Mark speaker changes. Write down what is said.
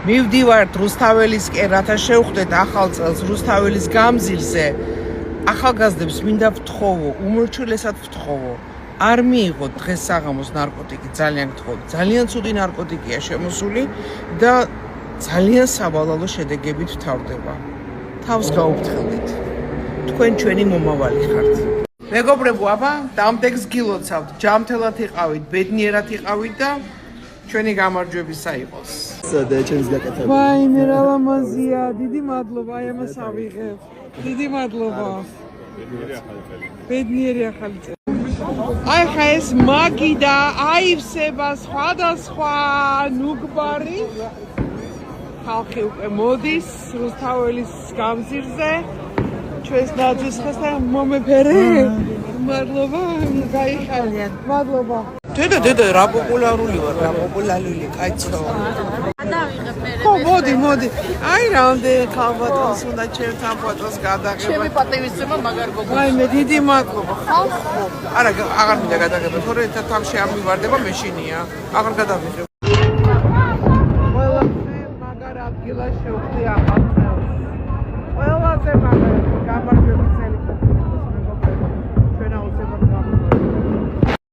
Speaker 1: მივდივართ რუსთაველისკენ, რათა შევხვდეთ ახალ წელს რუსთაველის გამზირზე. ახალგაზრდებს მინდა ვთხოვო, უმორჩილესად ვთხოვო. არ მიიღოთ დღეს საღამოს ნარკოტიკი, ძალიან გთხოვთ. ძალიან ცუდი ნარკოტიკია შემოსული და ძალიან სავალალო შედეგებით ვთავრდება. თავს გაუფრთხილდით. თქვენ ჩვენი მომავალი ხართ. მეგობრებო, აბა, დამდეგს გილოცავთ. ჯამთელად იყავით, ბედნიერად იყავით და ჩვენი გამარჯვებისა იყოს.
Speaker 2: და ჩემს გაკეთებული.
Speaker 1: ვაიმე, რა ლამაზია. დიდი მადლობა, აი ამას ავიღებ. დიდი მადლობა. ბედნიერი ახალი წელი. აი ხა ეს მაგი და აივსება სხვადასხვა ნუგბარი. ხალხი უკვე მოდის რუსთაველის გამზირზე. ჩვენს ნაძვის ხესთან მომეფერე. მადლობა, გაიხარეთ. მადლობა. დედა, რა პოპულარული ვარ, რა პოპულარული, კაცო. ხო, მოდი. აი რამდენი ხალბატონს უნდა ჩემთან ფოტოს გადაღება.
Speaker 3: ჩემი პატივისცემა მაგარ გოგო.
Speaker 1: ვაიმე, დიდი მადლობა. ხალხო. არა, აღარ მინდა გადაღება, თორე ერთ თავში არ მივარდება, მეშინია. აღარ გადავიღებ.